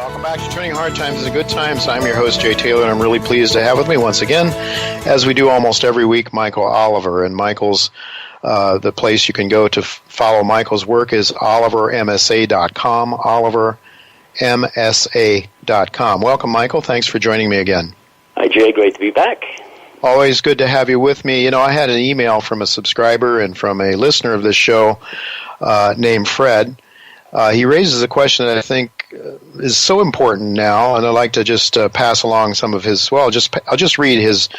Welcome back to Turning Hard Times into Good Times. I'm your host, Jay Taylor, and I'm really pleased to have with me once again, as we do almost every week, Michael Oliver. And Michael's, the place you can go to follow Michael's work is olivermsa.com, olivermsa.com. Welcome, Michael. Thanks for joining me again. Hi, Jay. Great to be back. Always good to have you with me. You know, I had an email from a subscriber and from a listener of this show named Fred. He raises a question that I think is so important now, and I'd like to just pass along some of his. Well, I'll just read his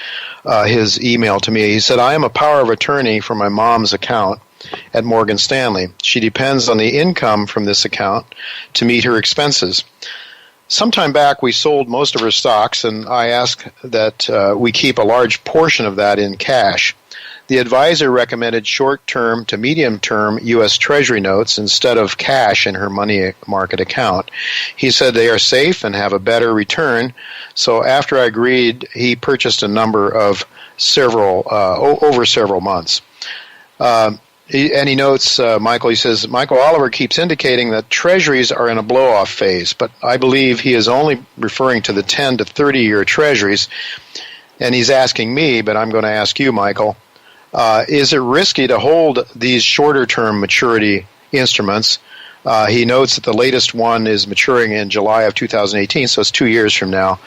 email to me. He said, "I am a power of attorney for my mom's account at Morgan Stanley. She depends on the income from this account to meet her expenses. Sometime back, we sold most of her stocks, and I asked that we keep a large portion of that in cash. The advisor recommended short-term to medium-term U.S. Treasury notes instead of cash in her money market account. He said they are safe and have a better return. So after I agreed, he purchased a number of over several months." And he notes, Michael, he says, "Michael Oliver keeps indicating that Treasuries are in a blow-off phase, but I believe he is only referring to the 10 to 30-year Treasuries. And he's asking me, but I'm going to ask you, Michael, is it risky to hold these shorter-term maturity instruments?" He notes that the latest one is maturing in July of 2018, so it's 2 years from now.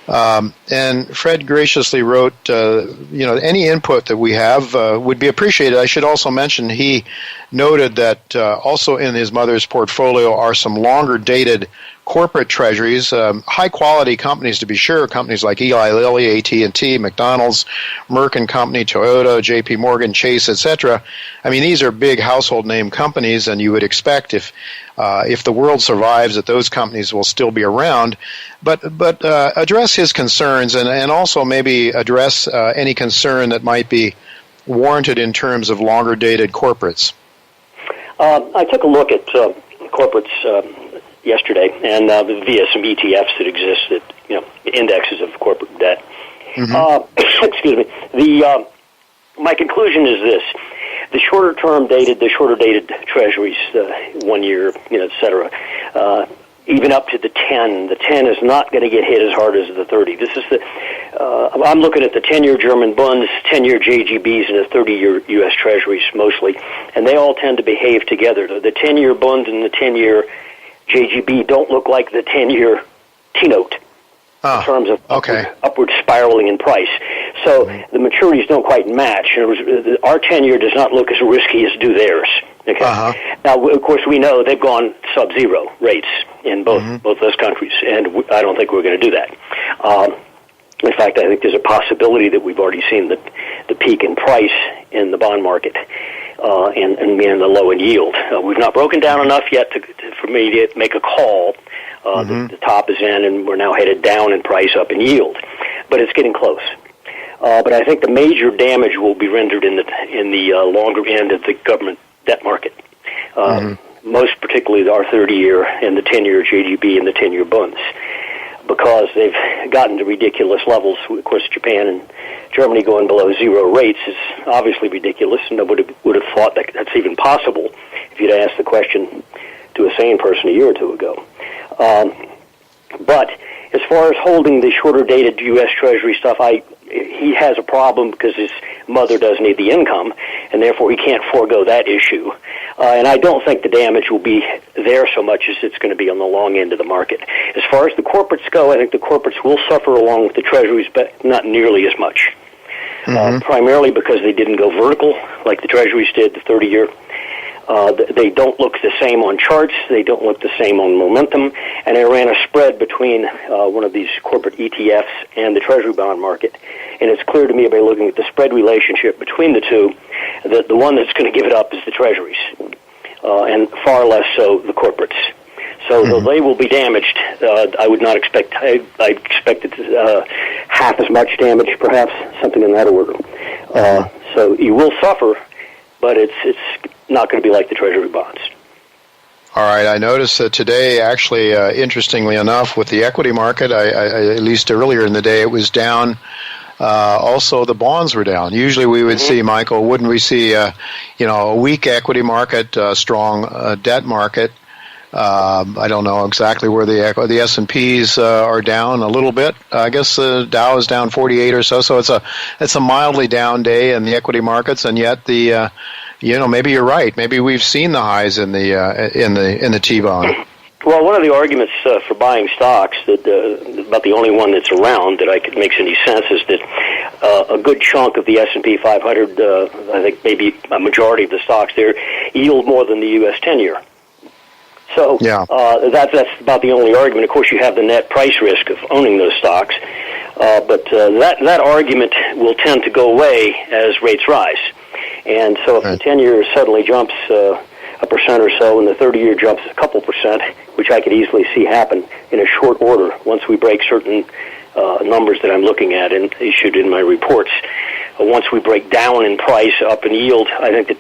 And Fred graciously wrote, any input that we have would be appreciated. I should also mention he noted that also in his mother's portfolio are some longer-dated corporate treasuries, high-quality companies to be sure, companies like Eli Lilly, AT&T, McDonald's, Merck & Company, Toyota, J.P. Morgan, Chase, etc. I mean, these are big household name companies, and you would expect if the world survives that those companies will still be around. But address his concerns and also maybe address any concern that might be warranted in terms of longer-dated corporates. I took a look at corporates yesterday, and via some ETFs that exist, that indexes of corporate debt. Mm-hmm. Excuse me. My conclusion is this: the shorter dated Treasuries, 1 year, et cetera, even up to the 10. The 10 is not going to get hit as hard as the 30. This is I'm looking at the 10-year German bonds, 10-year JGBs, and the 30-year U.S. Treasuries mostly, and they all tend to behave together. The 10-year bond and the 10-year JGB don't look like the 10-year T-note in terms of upward spiraling in price. So the maturities don't quite match. Our 10-year does not look as risky as do theirs. Okay. Uh-huh. Now, of course, we know they've gone sub-zero rates in both those countries, and I don't think we're going to do that. In fact, I think there's a possibility that we've already seen the peak in price in the bond market and the low in yield. We've not broken down enough yet for me to make a call. The top is in, and we're now headed down in price, up in yield. But it's getting close. But I think the major damage will be rendered in the longer end of the government debt market. Most particularly our 30-year and the 10-year JGB and the 10-year bonds, because they've gotten to ridiculous levels. Of course, Japan and Germany going below zero rates is obviously ridiculous. Nobody would have thought that that's even possible if you'd asked the question to a sane person a year or two ago. But as far as holding the shorter-dated U.S. Treasury stuff, he has a problem because his mother does need the income, and therefore he can't forego that issue. And I don't think the damage will be there so much as it's going to be on the long end of the market. As far as the corporates go, I think the corporates will suffer along with the Treasuries, but not nearly as much. Primarily because they didn't go vertical like the Treasuries did, the 30-year. They don't look the same on charts. They don't look the same on momentum. And they ran a spread between one of these corporate ETFs and the Treasury bond market. And it's clear to me by looking at the spread relationship between the two that the one that's going to give it up is the Treasuries, and far less so the corporates. So they will be damaged. I would not expect. I expected half as much damage, perhaps something in that order. So you will suffer, but it's not going to be like the Treasury bonds. All right. I noticed that today, actually, interestingly enough, with the equity market, I at least earlier in the day, it was down. Also, the bonds were down. Usually, we would see, Michael, wouldn't we see, a weak equity market, strong debt market? I don't know exactly where the S&Ps are down a little bit. I guess the Dow is down 48 or so. So it's a mildly down day in the equity markets, and yet maybe you're right. Maybe we've seen the highs in the T-bond. Well, one of the arguments for buying stocks that about the only one that's around that makes any sense is that a good chunk of the S&P 500, I think maybe a majority of the stocks there, yield more than the U.S. 10-year. So that's about the only argument. Of course, you have the net price risk of owning those stocks, but that argument will tend to go away as rates rise. And so if the 10-year suddenly jumps 1% or so, and the 30-year jumps a couple percent, which I could easily see happen in a short order once we break certain numbers that I'm looking at and issued in my reports. Once we break down in price, up in yield, I think that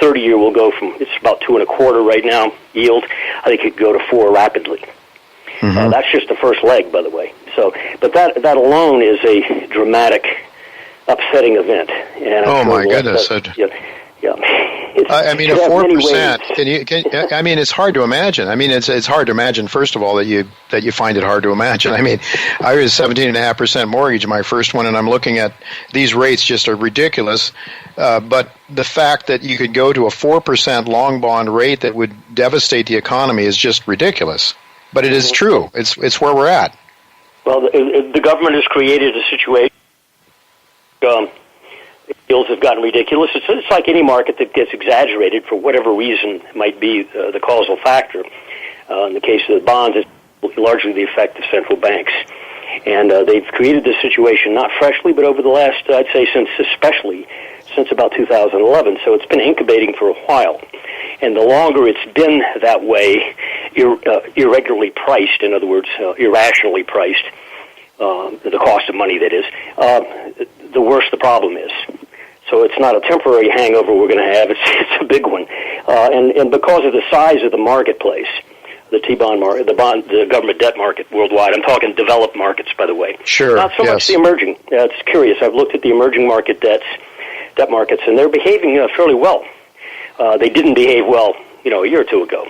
30-year will go from, it's about 2.25 right now, yield. I think it could go to 4 rapidly. Mm-hmm. That's just the first leg, by the way. So, but that alone is a dramatic, upsetting event. And oh my goodness! Yeah. I mean, a 4%. I mean, it's hard to imagine. I mean, it's hard to imagine. First of all, that you find it hard to imagine. I mean, I was 17.5% mortgage, my first one, and I'm looking at these rates just are ridiculous. But the fact that you could go to a 4% long bond rate that would devastate the economy is just ridiculous. But it is true. It's where we're at. Well, the government has created a situation. Yields have gotten ridiculous. It's like any market that gets exaggerated for whatever reason might be the causal factor. In the case of the bonds, it's largely the effect of central banks. And they've created this situation not freshly, but over the last, I'd say, especially since about 2011. So it's been incubating for a while. And the longer it's been that way, irregularly priced, in other words, irrationally priced, the cost of money, that is, the worse the problem is. So it's not a temporary hangover we're going to have. It's a big one. And because of the size of the marketplace, the T-bond market, the government debt market worldwide, I'm talking developed markets, by the way. Sure. Not so much the emerging. It's curious. I've looked at the emerging market debt markets, and they're behaving fairly well. They didn't behave well, a year or two ago.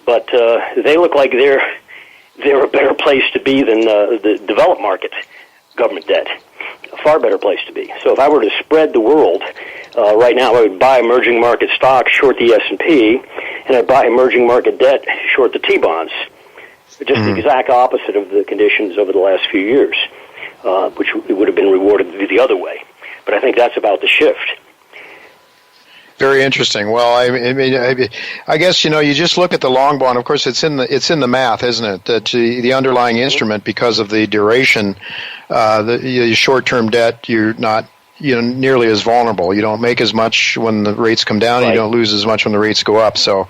But they look like they're a better place to be than the developed market government debt. A far better place to be. So if I were to spread the world right now, I would buy emerging market stocks, short the S&P, and I'd buy emerging market debt, short the T-bonds. Just the exact opposite of the conditions over the last few years, which would have been rewarded the other way. But I think that's about the shift. Very interesting. Well, I guess you just look at the long bond. Of course, it's in the math, isn't it? That the underlying instrument, because of the duration, the short-term debt, you're not nearly as vulnerable. You don't make as much when the rates come down. Right. You don't lose as much when the rates go up. So,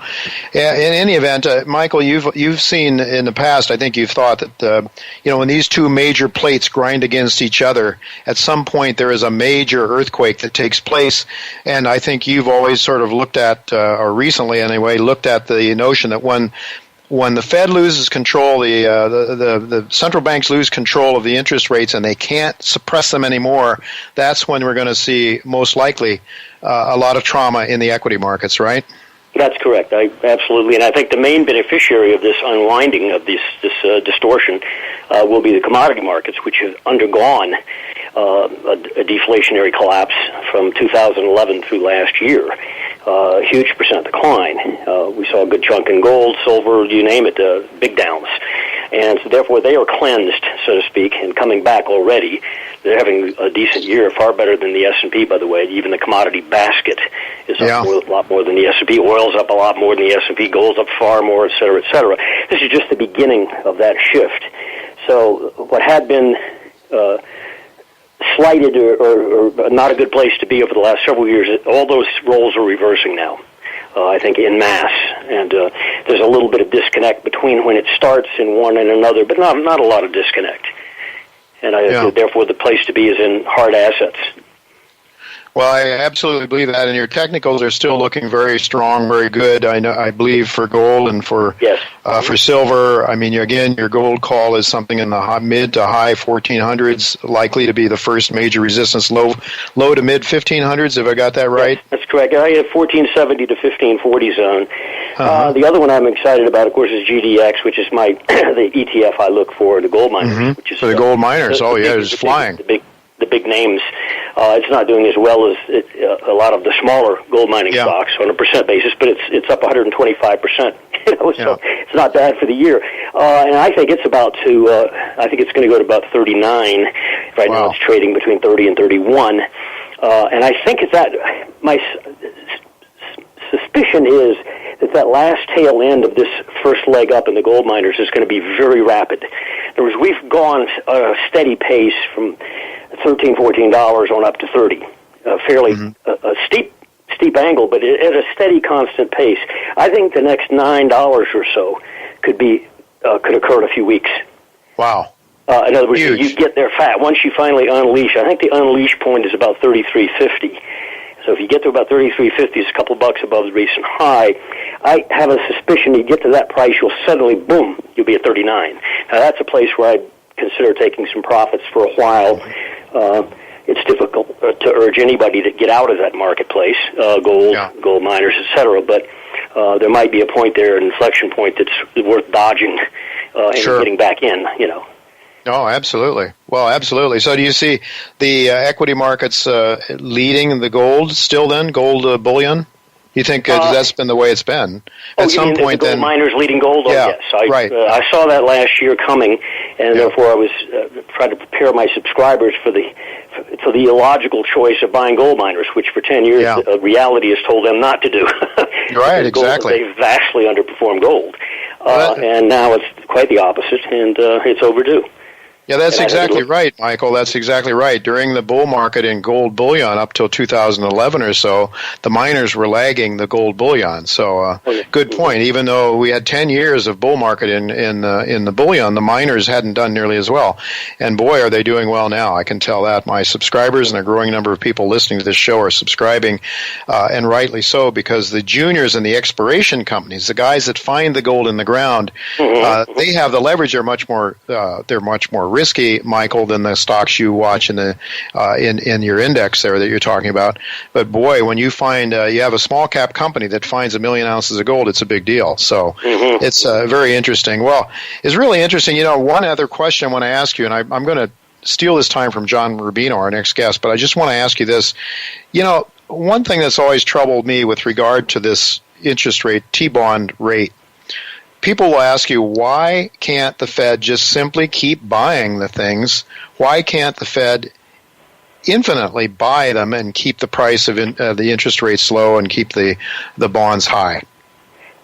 in any event, Michael, you've seen in the past. I think you've thought that when these two major plates grind against each other, at some point there is a major earthquake that takes place. And I think you've always sort of looked at, or recently anyway, looked at the notion that when the Fed loses control, the central banks lose control of the interest rates and they can't suppress them anymore, that's when we're going to see, most likely, a lot of trauma in the equity markets, right? That's correct. Absolutely. And I think the main beneficiary of this unwinding of this distortion will be the commodity markets, which have undergone a deflationary collapse from 2011 through last year. A huge percent decline. We saw a good chunk in gold, silver, you name it, big downs. And so therefore they are cleansed, so to speak, and coming back already. They're having a decent year, far better than the S&P, by the way. Even the commodity basket is up a lot more than the S&P. Oil's up a lot more than the S&P. Gold's up far more, et cetera, et cetera. This is just the beginning of that shift. So what had been slighted or not a good place to be over the last several years, all those roles are reversing now, I think, en masse. And there's a little bit of disconnect between when it starts in one and another, but not a lot of disconnect. And therefore the place to be is in hard assets. Well, I absolutely believe that, and your technicals are still looking very strong, very good. I believe for gold and for silver. I mean, again, your gold call is something in the mid to high 1400s, likely to be the first major resistance, low to mid 1500s. Have I got that right? That's correct. I have 1470 to 1540 zone. The other one I'm excited about, of course, is GDX, which is the ETF I look for, the gold miners. Which is, for the gold miners. It's flying. The big names. It's not doing as well as a lot of the smaller gold mining stocks on a percent basis, but it's up 125%. So it's not bad for the year. And I think it's about to. I think it's going to go to about 39. Right now, it's trading between 30 and 31. And I think my suspicion is that last tail end of this first leg up in the gold miners is going to be very rapid. In other words, we've gone at a steady pace from $13, $14 on up to 30. Fairly a steep angle, but at a steady, constant pace. I think the next $9 or so could occur in a few weeks. Wow. In other words, you get there fat. Once you finally unleash, I think the unleash point is about 33.50. So if you get to about 33.50, it's a couple bucks above the recent high. I have a suspicion you get to that price, you'll suddenly, boom, you'll be at 39. Now that's a place where I'd consider taking some profits for a while. It's difficult to urge anybody to get out of that marketplace, gold miners, etc. But there might be a point there, an inflection point that's worth dodging and getting back in. Oh, absolutely. Well, absolutely. So do you see the equity markets leading the gold still then, gold bullion? You think that's been the way it's been? At some point, the gold miners leading gold? Yes. I saw that last year coming, and therefore I was trying to prepare my subscribers for the illogical choice of buying gold miners, which for 10 years reality has told them not to do. Right, exactly. They vastly underperform gold. And now it's quite the opposite, and it's overdue. Yeah, that's exactly right, Michael. That's exactly right. During the bull market in gold bullion up till 2011 or so, the miners were lagging the gold bullion. So, good point. Even though we had 10 years of bull market in the bullion, the miners hadn't done nearly as well. And boy, are they doing well now. I can tell that. My subscribers and a growing number of people listening to this show are subscribing, and rightly so, because the juniors and the exploration companies, the guys that find the gold in the ground, they have the leverage. They're much more risky, Michael, than the stocks you watch in the in your index there that you're talking about. But boy, when you find you have a small cap company that finds 1 million ounces of gold, it's a big deal. So it's very interesting. Well, it's really interesting. One other question I want to ask you, and I'm going to steal this time from John Rubino, our next guest, but I just want to ask you this. One thing that's always troubled me with regard to this interest rate, T-bond rate, people will ask you, why can't the Fed just simply keep buying the things? Why can't the Fed infinitely buy them and keep the price of the interest rates low and keep the bonds high?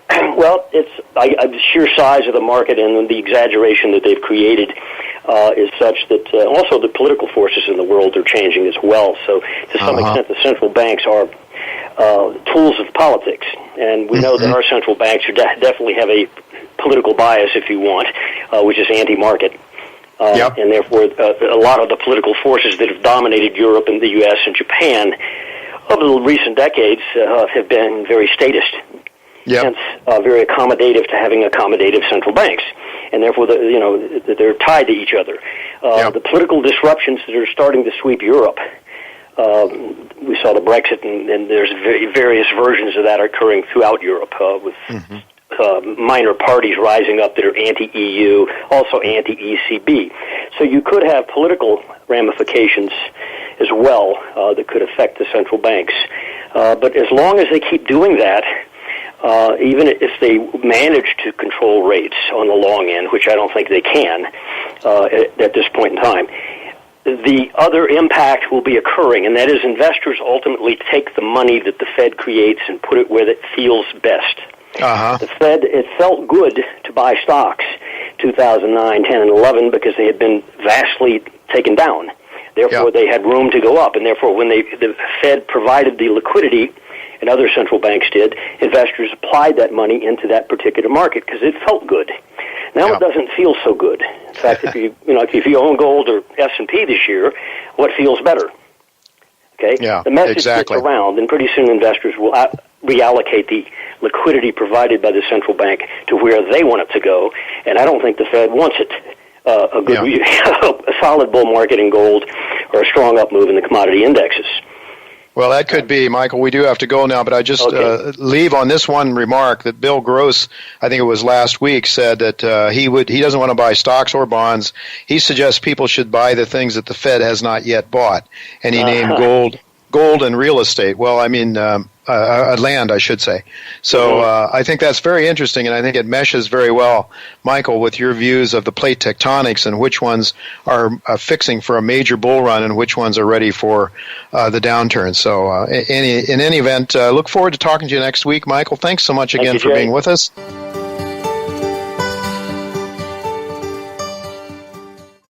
Well, it's the sheer size of the market and the exaggeration that they've created is such that also the political forces in the world are changing as well. So to some extent, the central banks are tools of politics, and we know that our central banks definitely have a political bias, if you want, which is anti-market. And therefore, a lot of the political forces that have dominated Europe and the U.S. and Japan over the recent decades have been very statist, hence very accommodative to having accommodative central banks. And therefore, they're tied to each other. The political disruptions that are starting to sweep Europe, we saw the Brexit, and there's various versions of that occurring throughout Europe with minor parties rising up that are anti-EU, also anti-ECB. So you could have political ramifications as well that could affect the central banks. But as long as they keep doing that, even if they manage to control rates on the long end, which I don't think they can at this point in time, the other impact will be occurring, and that is investors ultimately take the money that the Fed creates and put it where it feels best. The Fed, it felt good to buy stocks 2009, 10, and 11 because they had been vastly taken down. Therefore, they had room to go up, and therefore when the Fed provided the liquidity, and other central banks did, investors applied that money into that particular market because it felt good. Now it doesn't feel so good. In fact, if you own gold or S&P this year, what feels better? Okay, the message gets around, and pretty soon investors will reallocate the liquidity provided by the central bank to where they want it to go. And I don't think the Fed wants it. A solid bull market in gold or a strong up move in the commodity indexes. Well, that could be, Michael. We do have to go now, but I just leave on this one remark that Bill Gross, I think it was last week, said that he doesn't want to buy stocks or bonds. He suggests people should buy the things that the Fed has not yet bought, and he named gold and real estate. Well, I mean, land, I should say. So I think that's very interesting, and I think it meshes very well, Michael, with your views of the plate tectonics and which ones are fixing for a major bull run and which ones are ready for the downturn. So in any event, look forward to talking to you next week, Michael. Thanks so much again for being with us.